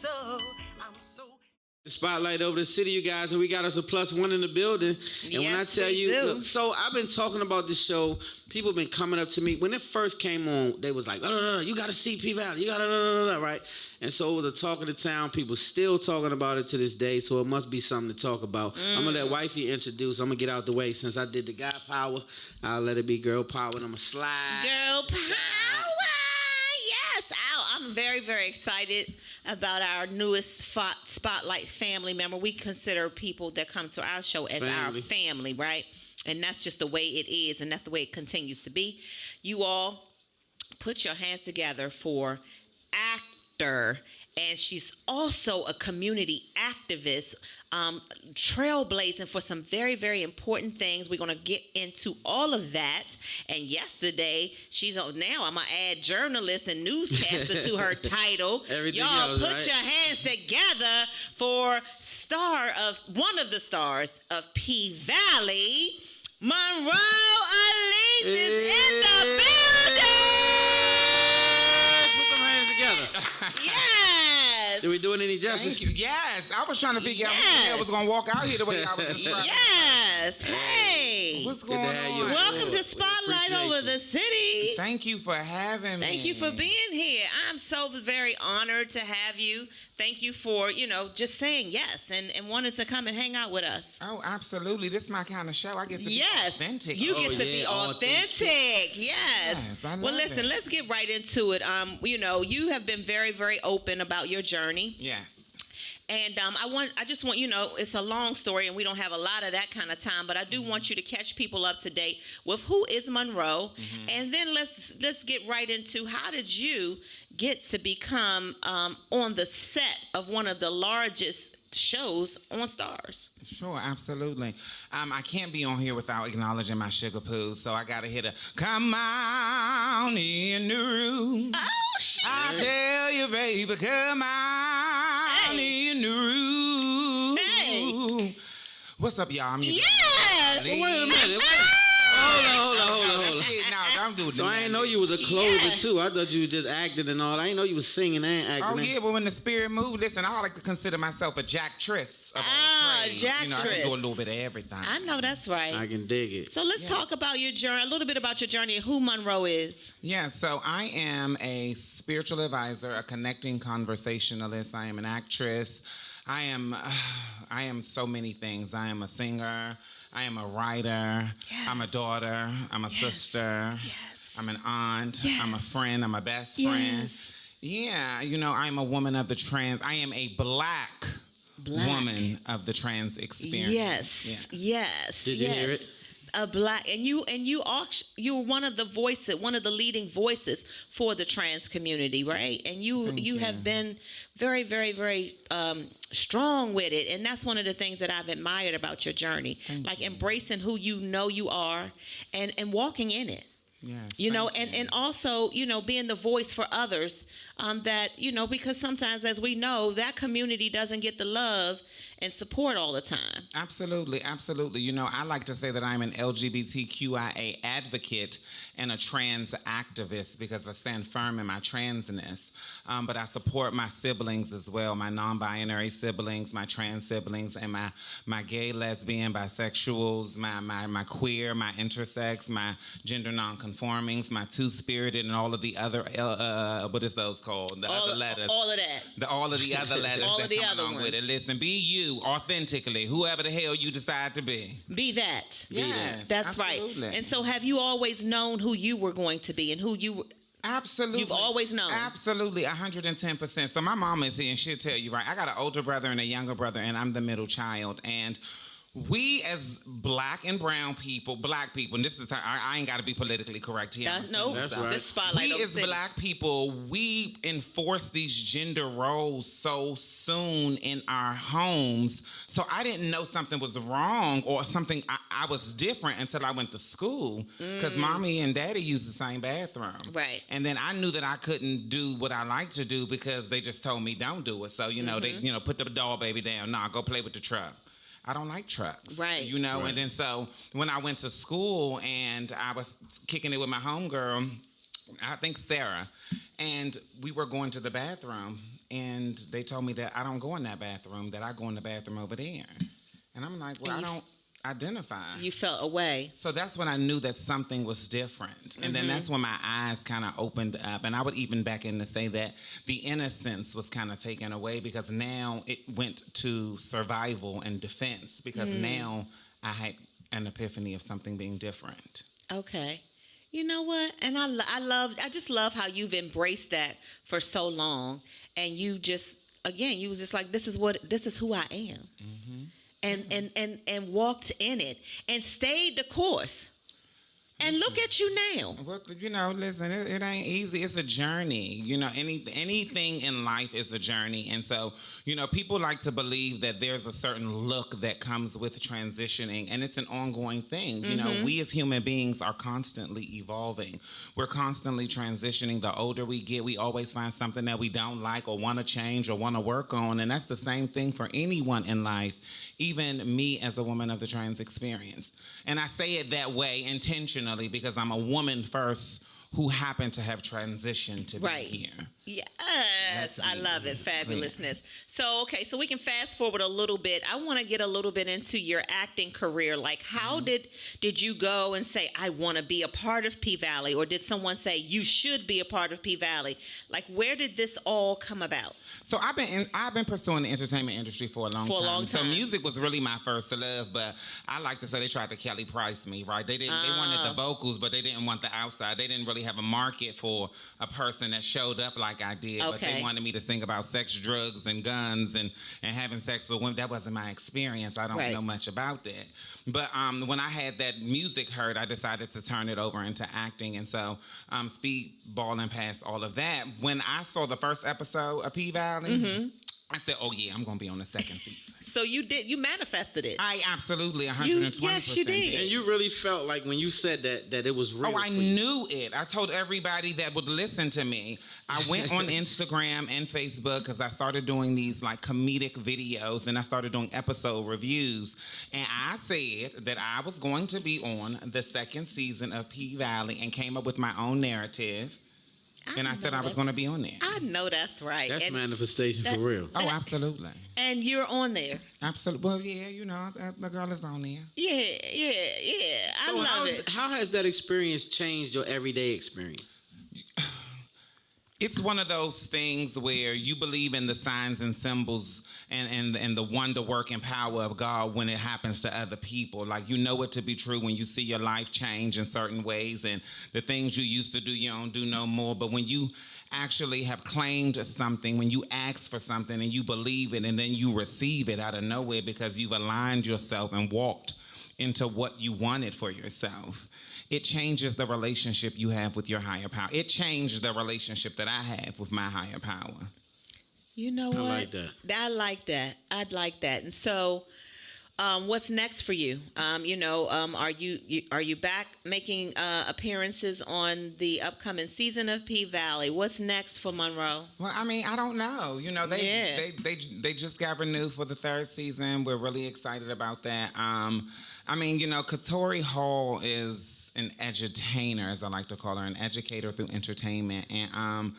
so, I'm so. The spotlight over the city, you guys, and we got us a +1 in the building. And when I tell you, look, so I've been talking about this show. People have been coming up to me. When it first came on, they was like, you got to see P-Valley. You got to, right? And so it was a talk of the town. People still talking about it to this day, so it must be something to talk about. I'm going to let Wifey introduce. I'm going to get out the way. Since I did the guy power, I'll let it be girl power, and I'm going to slide. Girl power! Yes, I'm very, very excited about our newest Spotlight family member. We consider people that come to our show as our family, right? And that's just the way it is, and that's the way it continues to be. You all put your hands together for actor, and she's also a community activist, trailblazing for some very, very important things. We're going to get into all of that. And yesterday, she's on. Now I'm going to add journalist and newscaster to her title. Y'all put your hands together for one of the stars of P-Valley, Monroe Alise is in the building. Yes. Did we do it any justice? Thank you. Yes. I was trying to figure out who was going to walk out here the way I was describing. Yes. Hey. What's going on? Welcome to Spotlight over the city. Thank you for having me. Thank you for being here. I'm so very honored to have you. Thank you for, just saying yes and wanting to come and hang out with us. Oh, absolutely. This is my kind of show. I get to be authentic. You get to be authentic. Yes. I love listen, let's get right into it. You have been very, very open about your journey. Yes. And I just want it's a long story and we don't have a lot of that kind of time, but I do want you to catch people up to date with who is Monroe, and then let's get right into how did you get to become on the set of one of the largest shows on Stars. Sure, absolutely. I can't be on here without acknowledging my sugar poos, so I gotta hit a come on in the room. Oh shit! I tell you, baby, come on in the room. Hey. What's up, y'all? Yes. Wait a minute. Hold on. No, don't do it. So I didn't know you was a closer too. I thought you was just acting and all. I didn't know you was singing and acting. Oh yeah, but when the spirit moved, listen, I like to consider myself a Jacktress. Jacktress. I can do a little bit of everything. I know that's right. I can dig it. So let's talk about your journey, a little bit about your journey and who Monroe is. Yeah, so I am a spiritual advisor, a connecting conversationalist. I am an actress. I am so many things. I am a singer. I am a writer. Yes. I'm a daughter. I'm a sister. Yes. I'm an aunt. Yes. I'm a friend. I'm a best friend. Yeah, I'm a woman of the trans. I am a black woman of the trans experience. Yes. Did you hear it? A black, and you're one of the leading voices for the trans community, right? And you have been very, very, very strong with it, and that's one of the things that I've admired about your journey, embracing who you are, and walking in it. Yes, and also, being the voice for others, that, because sometimes, as we know, that community doesn't get the love and support all the time. Absolutely. I like to say that I'm an LGBTQIA advocate and a trans activist because I stand firm in my transness. But I support my siblings as well, my non-binary siblings, my trans siblings, and my gay, lesbian, bisexuals, my queer, my intersex, my gender non-conformings, my two-spirited, and all of the other, what is those called? Other letters. All of that. All of the other letters all that of the come other along ones. with it. Listen, be you authentically, whoever the hell you decide to be. Be that. Yes, that's absolutely. Right. And so have you always known who you were going to be and who you were? Absolutely. You've always known. Absolutely, 110%. So my mom is here and she'll tell you, right? I got an older brother and a younger brother, and I'm the middle child. And we as black and brown people, and this is how, I ain't got to be politically correct here. That's right. This spotlight. We as black people, we enforce these gender roles so soon in our homes. So I didn't know something was wrong or something I was different until I went to school because mommy and daddy used the same bathroom. Right. And then I knew that I couldn't do what I like to do because they just told me don't do it. So, they, put the doll baby down. Nah, go play with the truck. I don't like trucks. Right. Right. And then so when I went to school and I was kicking it with my homegirl, I think Sarah, and we were going to the bathroom and they told me that I don't go in that bathroom, that I go in the bathroom over there. And I'm like, well, I don't identify. You felt away. So that's when I knew that something was different. And then that's when my eyes kind of opened up. And I would even back in to say that the innocence was kind of taken away, because now it went to survival and defense, because now I had an epiphany of something being different. Okay. You know what? And I just love how you've embraced that for so long. And you just, again, you was just like, this is who I am. And walked in it and stayed the course. And look at you now. Well, you know, listen, it ain't easy. It's a journey. You know, anything in life is a journey. And so, you know, people like to believe that there's a certain look that comes with transitioning, and it's an ongoing thing. You know, we as human beings are constantly evolving. We're constantly transitioning. The older we get, we always find something that we don't like or want to change or want to work on. And that's the same thing for anyone in life, even me as a woman of the trans experience. And I say it that way intentionally, because I'm a woman first who happened to have transitioned to be here. Yes, I love it. Fabulousness. So, okay, so we can fast forward a little bit. I want to get a little bit into your acting career. Like, how did you go and say, I want to be a part of P-Valley? Or did someone say, you should be a part of P-Valley? Like, where did this all come about? So I've been pursuing the entertainment industry for a long time. So music was really my first love, but I like to say they tried to Kelly Price me, right? They wanted the vocals, but they didn't want the outside. They didn't really have a market for a person that showed up like I did. But they wanted me to sing about sex, drugs, and guns and having sex with women. That wasn't my experience. I don't know much about that. But when I had that music heard, I decided to turn it over into acting. And so speedballing past all of that, when I saw the first episode of P-Valley, I said, oh, yeah, I'm going to be on the second season. So you manifested it. I absolutely 120%. Yes, you did. And you really felt like when you said that it was real. Oh, I knew it. I told everybody that would listen to me. I went on Instagram and Facebook, because I started doing these like comedic videos, and I started doing episode reviews. And I said that I was going to be on the second season of P-Valley, and came up with my own narrative. And I said I was going to be on there. I know that's right. That's manifestation for real. Oh, absolutely. And you're on there. Absolutely. Well, yeah, you know, the girl is on there. Yeah. I love it. How has that experience changed your everyday experience? It's one of those things where you believe in the signs and symbols and the wonder working power of God when it happens to other people. Like, you know it to be true when you see your life change in certain ways, and the things you used to do, you don't do no more. But when you actually have claimed something, when you ask for something and you believe it, and then you receive it out of nowhere because you've aligned yourself and walked into what you wanted for yourself, it changes the relationship you have with your higher power. It changed the relationship that I have with my higher power. You know what? I like that. I'd like that. And so, what's next for you? Are you back making appearances on the upcoming season of P-Valley? What's next for Monroe? Well, I mean, I don't know. You know, they just got renewed for the third season. We're really excited about that. I mean, you know, Katori Hall is an edutainer, as I like to call her, an educator through entertainment, and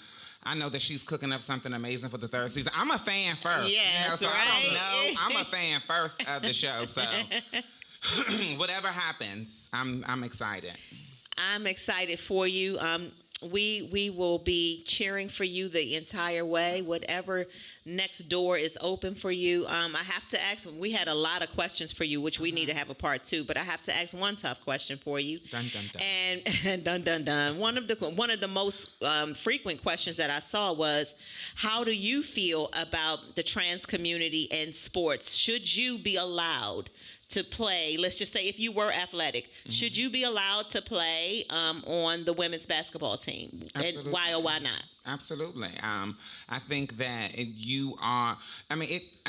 I know that she's cooking up something amazing for the third season. I'm a fan first. Yes, you know, so right. I don't know. I'm a fan first of the show. So whatever happens, I'm excited. I'm excited for you. We will be cheering for you the entire way. Whatever next door is open for you. I have to ask. We had a lot of questions for you, which we need to have a part 2. But I have to ask one tough question for you. Dun dun dun. And dun dun dun. One of the most frequent questions that I saw was, how do you feel about the trans community and sports? Should you be allowed to play? Let's just say if you were athletic, should you be allowed to play on the women's basketball team? Absolutely. And why or why not? Absolutely. I think that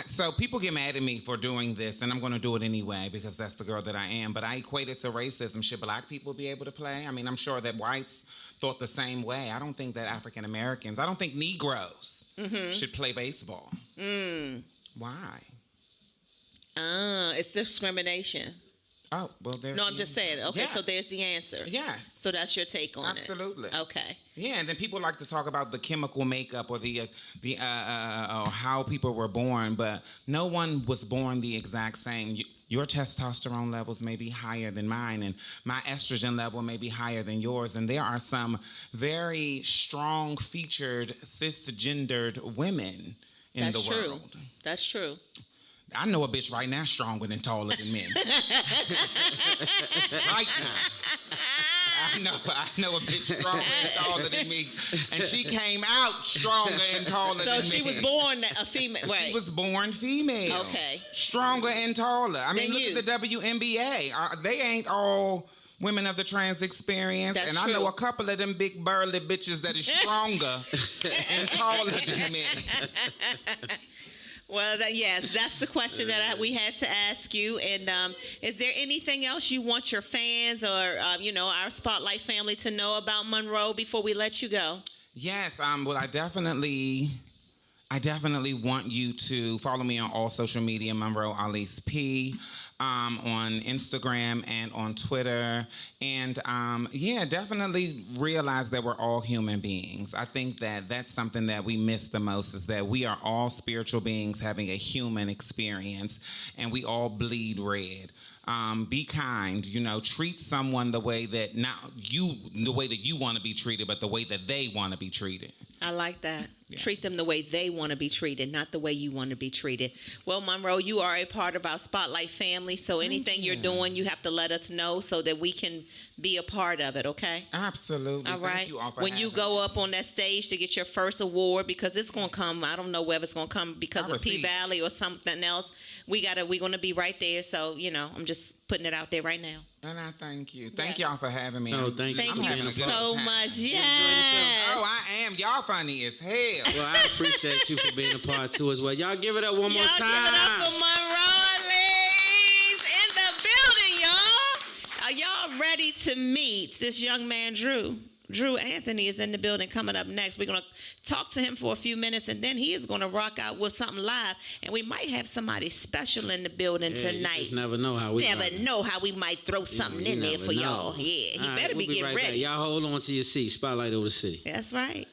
so people get mad at me for doing this, and I'm going to do it anyway because that's the girl that I am, but I equate it to racism. Should black people be able to play? I mean, I'm sure that whites thought the same way. I don't think that African Americans, I don't think Negroes should play baseball. Why? It's discrimination. Oh, well, there's No, I'm just saying. Okay, yeah. so there's the answer. Yes. So that's your take on Absolutely. it. Okay. Yeah, and then people like to talk about the chemical makeup or the how people were born, but no one was born the exact same. Your testosterone levels may be higher than mine, and my estrogen level may be higher than yours. And there are some very strong featured cisgendered women in the world. That's true. I know a bitch right now stronger and taller than me. Right now. I know a bitch stronger and taller than me. And she came out stronger and taller than me. So she was born a female. Right. She was born female. Okay. Stronger and taller. I mean, look at the WNBA. They ain't all women of the trans experience. That's and true. I know a couple of them big burly bitches that is stronger and taller than me. Well, yes, that's the question that we had to ask you. And is there anything else you want your fans or, our Spotlight family to know about Monroe before we let you go? Yes, well, I definitely want you to follow me on all social media, Monroe Alise P, on Instagram and on Twitter. And definitely realize that we're all human beings. I think that that's something that we miss the most, is that we are all spiritual beings having a human experience, and we all bleed red. Be kind, treat someone the way that you want to be treated, but the way that they want to be treated. I like that. Yeah. Treat them the way they want to be treated, not the way you want to be treated. Well, Monroe, you are a part of our Spotlight family, so anything you're doing, you have to let us know so that we can be a part of it, okay? Absolutely. All right. Thank you all for when you go up on that stage to get your first award, because it's going to come, I don't know whether it's going to come because of P-Valley or something else. We're going to be right there, so, I'm just putting it out there right now. And I thank you. Thank y'all for having me. Oh, thank you. Thank you so much. Yes. Oh, I am. Y'all funny as hell. Well, I appreciate you for being a part too as well. Y'all give it up one more time. Give it up for Monroe Alise in the building, y'all. Are y'all ready to meet this young man, Drew? Drew Anthony is in the building coming up next. We're going to talk to him for a few minutes, and then he is going to rock out with something live. And we might have somebody special in the building tonight. You just never know how we know how we might throw something in there for y'all. Yeah, he better be getting ready. Y'all hold on to your seat. Spotlight over the city. That's right.